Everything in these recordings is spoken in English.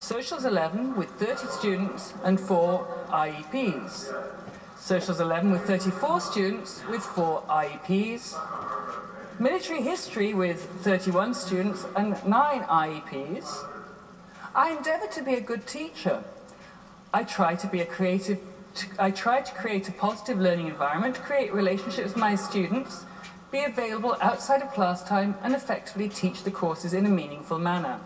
Socials 11 with 30 students and 4 IEPs. Socials 11 with 34 students with 4 IEPs. Military History with 31 students and 9 IEPs. I endeavour to be a good teacher. I try to create a positive learning environment, to create relationships with my students, be available outside of class time, and effectively teach the courses in a meaningful manner.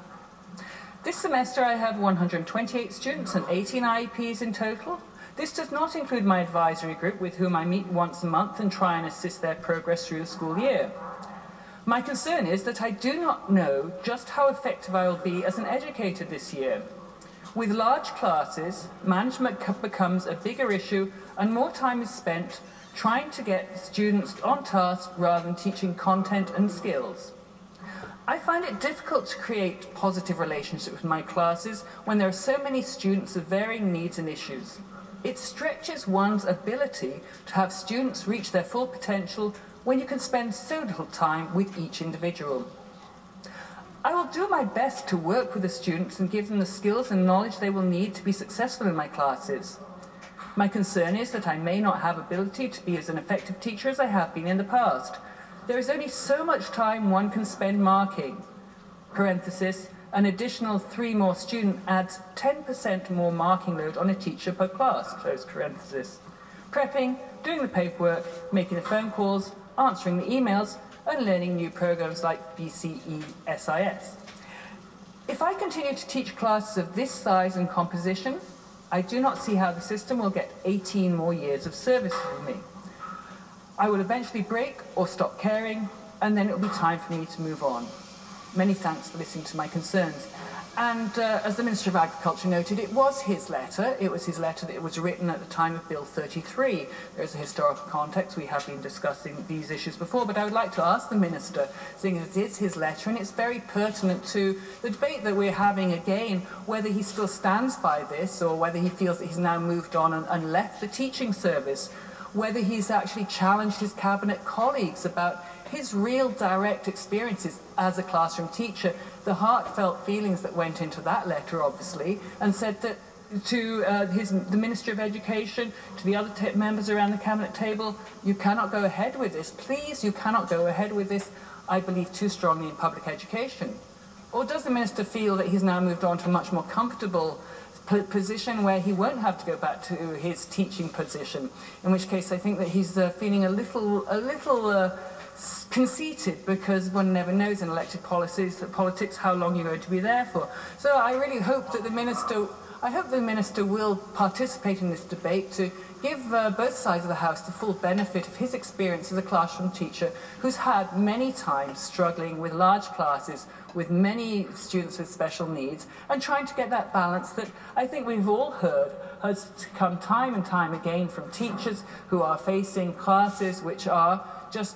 This semester I have 128 students and 18 IEPs in total. This does not include my advisory group, with whom I meet once a month and try and assist their progress through the school year. My concern is that I do not know just how effective I will be as an educator this year. With large classes, management becomes a bigger issue and more time is spent trying to get students on task rather than teaching content and skills. I find it difficult to create positive relationships with my classes when there are so many students of varying needs and issues. It stretches one's ability to have students reach their full potential when you can spend so little time with each individual. I will do my best to work with the students and give them the skills and knowledge they will need to be successful in my classes. My concern is that I may not have ability to be as an effective teacher as I have been in the past. There is only so much time one can spend marking. Parenthesis, an additional 3 more students adds 10% more marking load on a teacher per class, close parenthesis. Prepping, doing the paperwork, making the phone calls, answering the emails, and learning new programs like BCE SIS. If I continue to teach classes of this size and composition, I do not see how the system will get 18 more years of service from me. I will eventually break or stop caring, and then it will be time for me to move on. Many thanks for listening to my concerns. And as the Minister of Agriculture noted, it was his letter. It was his letter that was written at the time of Bill 33. There's a historical context. We have been discussing these issues before, but I would like to ask the Minister, seeing as it is his letter and it's very pertinent to the debate that we're having again, whether he still stands by this or whether he feels that he's now moved on and left the teaching service, whether he's actually challenged his cabinet colleagues about his real direct experiences as a classroom teacher, the heartfelt feelings that went into that letter, obviously, and said that to the Minister of Education, to the other members around the cabinet table, you cannot go ahead with this. Please, you cannot go ahead with this. I believe too strongly in public education. Or does the Minister feel that he's now moved on to a much more comfortable position where he won't have to go back to his teaching position? In which case, I think that he's feeling a little conceited, because one never knows in elected politics how long you're going to be there for. So I really hope that the Minister will participate in this debate to give both sides of the House the full benefit of his experience as a classroom teacher who's had many times struggling with large classes, with many students with special needs, and trying to get that balance that I think we've all heard has come time and time again from teachers who are facing classes which are just,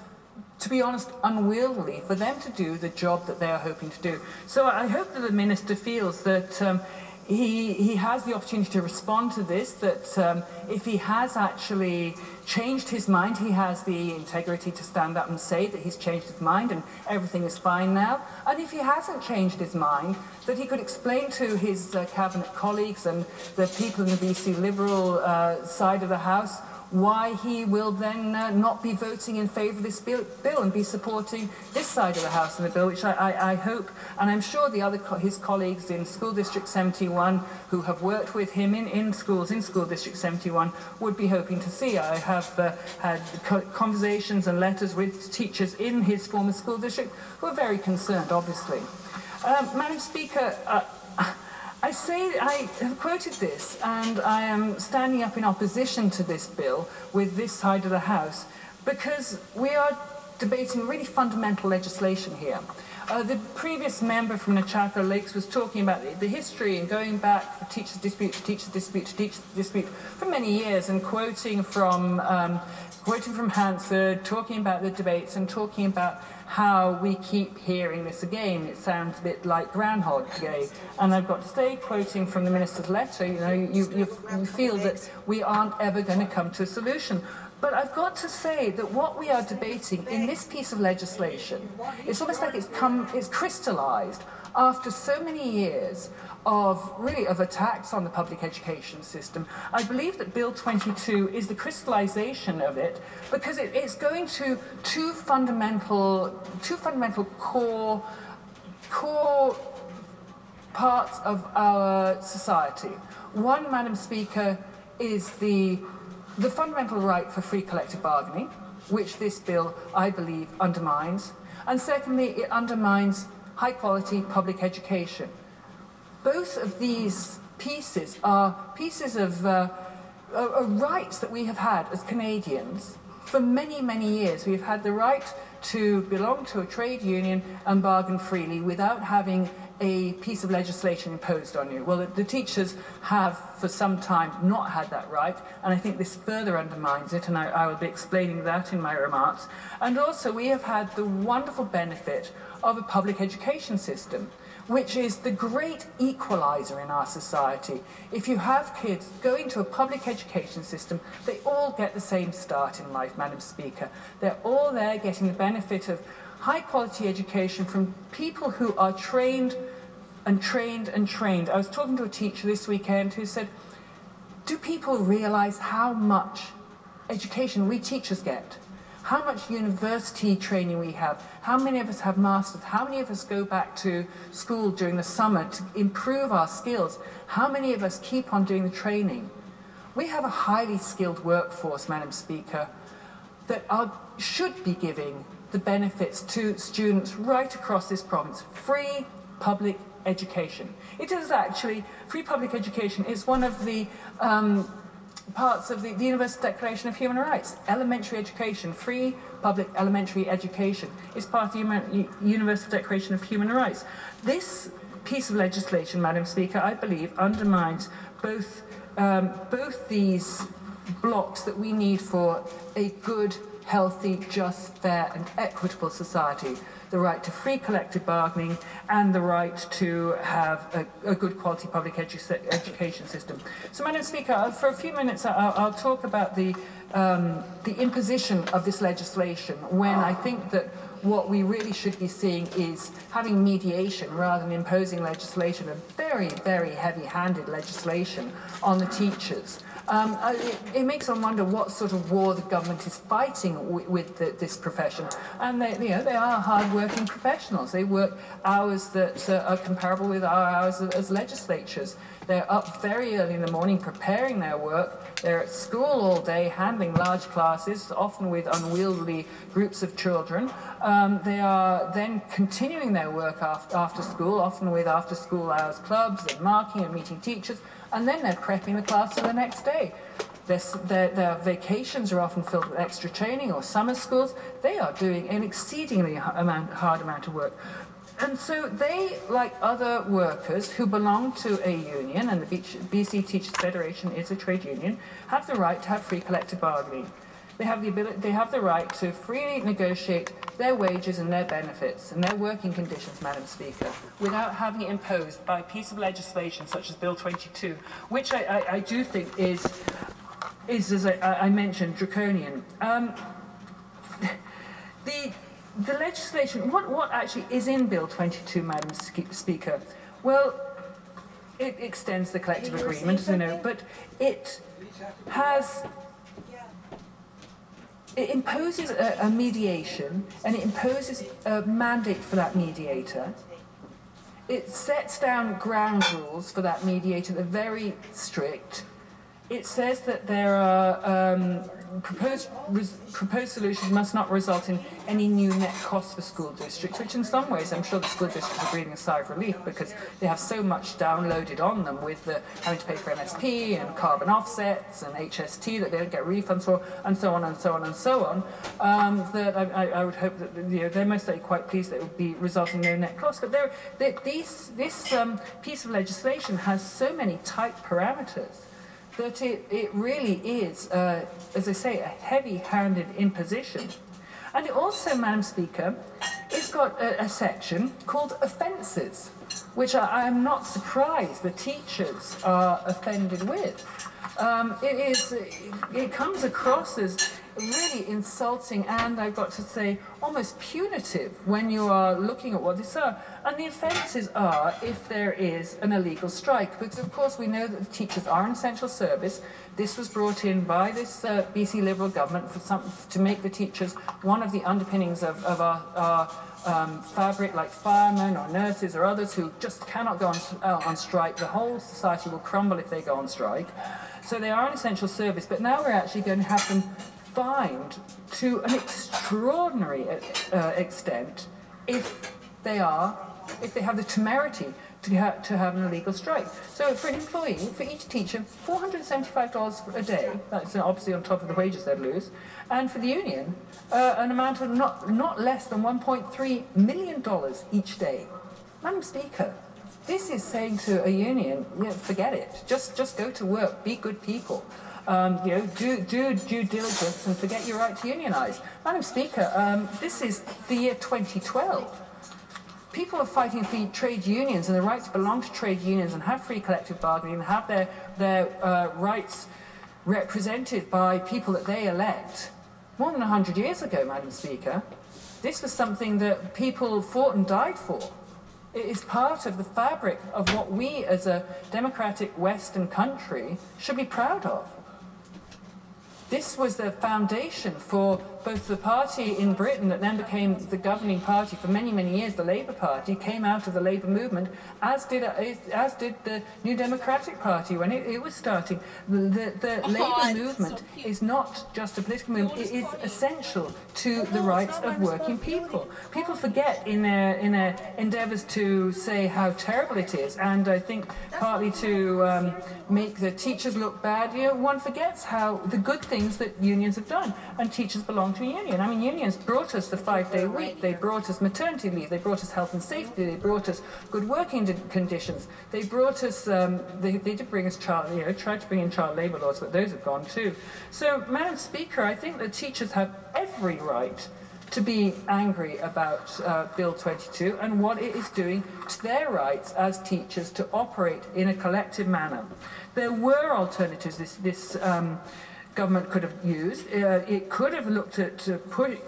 to be honest, unwieldy for them to do the job that they are hoping to do. So I hope that the Minister feels that he has the opportunity to respond to this, that if he has actually changed his mind, he has the integrity to stand up and say that he's changed his mind and everything is fine now. And if he hasn't changed his mind, that he could explain to his cabinet colleagues and the people in the BC Liberal side of the House why he will then not be voting in favour of this bill and be supporting this side of the House in the bill, which I hope, and I'm sure his colleagues in School District 71 who have worked with him in schools in School District 71 would be hoping to see. I have had conversations and letters with teachers in his former school district who are very concerned, obviously. Madam Speaker, I have quoted this, and I am standing up in opposition to this bill with this side of the House because we are debating really fundamental legislation here. The previous member from Nechako Lakes was talking about the history and going back for teachers' dispute for many years, and quoting from Hansard, talking about the debates and talking about how we keep hearing this again. It sounds a bit like Groundhog Day. And I've got to say, quoting from the Minister's letter, you feel that we aren't ever going to come to a solution. But I've got to say that what we are debating in this piece of legislation, it's almost like it's crystallised after so many years of attacks on the public education system, I believe that Bill 22 is the crystallization of it, because it's going to two fundamental core parts of our society. One, Madam Speaker, is the fundamental right for free collective bargaining, which this bill, I believe, undermines. And secondly, it undermines high-quality public education. Both of these pieces are pieces of rights that we have had as Canadians for many, many years. We've had the right to belong to a trade union and bargain freely without having a piece of legislation imposed on you. Well, the teachers have for some time not had that right, and I think this further undermines it, and I will be explaining that in my remarks. And also, we have had the wonderful benefit of a public education system, which is the great equalizer in our society. If you have kids going to a public education system, they all get the same start in life, Madam Speaker. They're all there getting the benefit of high-quality education from people who are trained and trained and trained. I was talking to a teacher this weekend who said, do people realise how much education we teachers get? How much university training we have? How many of us have masters? How many of us go back to school during the summer to improve our skills? How many of us keep on doing the training? We have a highly skilled workforce, Madam Speaker, that should be giving the benefits to students right across this province. Free public education. It is actually, free public education is one of the parts of the Universal Declaration of Human Rights. Elementary education, free public elementary education, is part of the Universal Declaration of Human Rights. This piece of legislation, Madam Speaker, I believe undermines both these blocks that we need for a good, healthy, just, fair and equitable society. The right to free collective bargaining and the right to have a good quality public education system. So, Madam Speaker, for a few minutes I'll talk about the imposition of this legislation, when I think that what we really should be seeing is having mediation rather than imposing legislation, a very, very heavy-handed legislation on the teachers. It makes one wonder what sort of war the government is fighting with this profession. And they are hard-working professionals. They work hours that are comparable with our hours as legislatures. They're up very early in the morning preparing their work. They're at school all day, handling large classes, often with unwieldy groups of children. They are then continuing their work after school, often with after-school hours clubs and marking and meeting teachers, and then they're prepping the class for the next day. Their vacations are often filled with extra training or summer schools. They are doing an exceedingly hard amount of work. And so they, like other workers who belong to a union, and the BC Teachers Federation is a trade union, have the right to have free collective bargaining. They have the right to freely negotiate their wages and their benefits and their working conditions, Madam Speaker, without having it imposed by a piece of legislation such as Bill 22, which I do think is, as I mentioned, draconian. The legislation, what actually is in Bill 22, Madam Speaker? Well, it extends the collective agreement, as you know, but it imposes a mediation, and it imposes a mandate for that mediator. It sets down ground rules for that mediator that are very strict. It says that there are proposed solutions must not result in any new net costs for school districts, which in some ways I'm sure the school districts are breathing a sigh of relief, because they have so much downloaded on them with having to pay for MSP and carbon offsets and HST that they don't get refunds for, and so on and so on and so on, that I would hope that they're most likely quite pleased that it would be resulting in no net costs. But this piece of legislation has so many tight parameters that it really is, as I say, a heavy-handed imposition. And it also, Madam Speaker, it's got a section called offences, which I am not surprised the teachers are offended with. It comes across as really insulting and, I've got to say, almost punitive when you are looking at what these are. And the offences are if there is an illegal strike, because of course we know that the teachers are an essential service. This was brought in by this BC Liberal government to make the teachers one of the underpinnings of our fabric, like firemen or nurses or others who just cannot go on strike. The whole society will crumble if they go on strike. So they are an essential service, but now we're actually going to have them fined to an extraordinary extent if they have the temerity to have an illegal strike. So for an employee, for each teacher, $475 a day, that's obviously on top of the wages they'd lose, and for the union, an amount of not less than $1.3 million each day. Madam Speaker, this is saying to a union, forget it, just go to work, be good people. Do due diligence and forget your right to unionise. Madam Speaker, this is the year 2012. People are fighting for trade unions and the right to belong to trade unions and have free collective bargaining and have their rights represented by people that they elect. More than 100 years ago, Madam Speaker, this was something that people fought and died for. It is part of the fabric of what we as a democratic Western country should be proud of. This was the foundation for both the party in Britain that then became the governing party for many, many years. The Labour Party came out of the Labour movement, as did the New Democratic Party when it was starting. The Labour movement is not just a political movement, it is essential to the rights of working people. People forget in their endeavours to say how terrible it is, and I think partly to make the teachers look bad, one forgets how the good things that unions have done, and teachers belong to a union. I mean, unions brought us the 5-day week, they brought us maternity leave, they brought us health and safety, they brought us good working conditions, they brought us, they did bring us tried to bring in child labour laws, but those have gone too. So, Madam Speaker, I think that teachers have every right to be angry about Bill 22 and what it is doing to their rights as teachers to operate in a collective manner. There were alternatives this government could have used. It could have looked at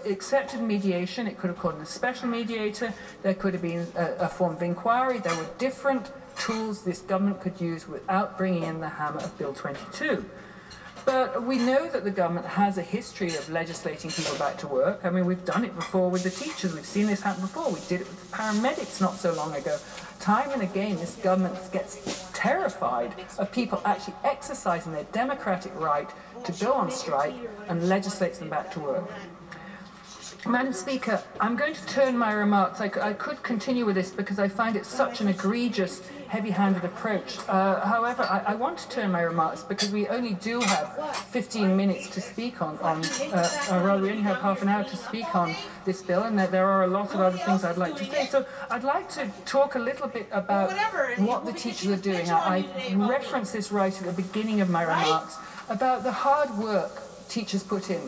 accepted mediation. It could have called in a special mediator. There could have been a form of inquiry. There were different tools this government could use without bringing in the hammer of Bill 22. But we know that the government has a history of legislating people back to work. I mean, we've done it before with the teachers. We've seen this happen before. We did it with the paramedics not so long ago. Time and again, this government gets terrified of people actually exercising their democratic right to go on strike and legislates them back to work. Madam Speaker, I'm going to turn my remarks. I could continue with this because I find it such an egregious, heavy-handed approach. However, I want to turn my remarks because we only do have 15 minutes to speak on or rather we only have half an hour to speak on this bill, and there are a lot of other things I'd like to say. So I'd like to talk a little bit about what the teachers are doing. I referenced this right at the beginning of my remarks about the hard work teachers put in.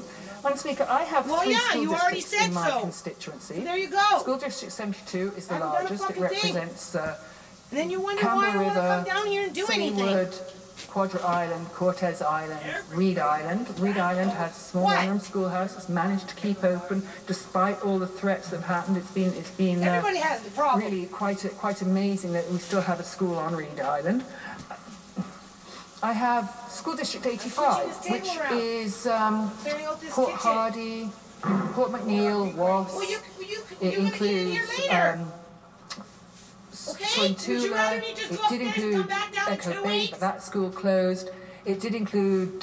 Madam Speaker, I have three school districts in my constituency. There you go. School District 72 is the largest. It represents then you wonder Campbell why I want to River, come down here and do Sayward, Quadra Island, Cortez Island, Reed Island. Reed Island has a small one-room schoolhouse. It's managed to keep open despite all the threats that have happened. It's been Everybody has the problem. Really quite amazing that we still have a school on Reed Island. I have School District 85, which is Port Hardy, Port McNeill, Was. It includes Sointula. It did include Echo Bay, but that school closed. It did include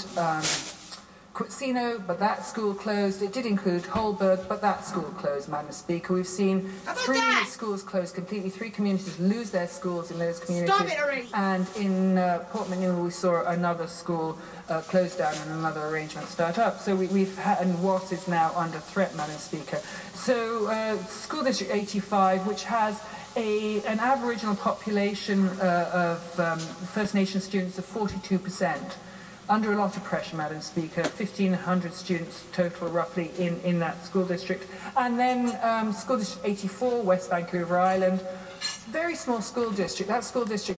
Quitsino, but that school closed. It did include Holberg, but that school closed, Madam Speaker. We've seen 3 schools close completely, 3 communities lose their schools in those communities. Stop it already. And in Port McNeill, we saw another school close down and another arrangement start up. So we've had, and Watt is now under threat, Madam Speaker. So School District 85, which has an Aboriginal population of First Nation students of 42%. Under a lot of pressure, Madam Speaker, 1,500 students total roughly in that school district. And then School District 84, West Vancouver Island, very small school district. That school district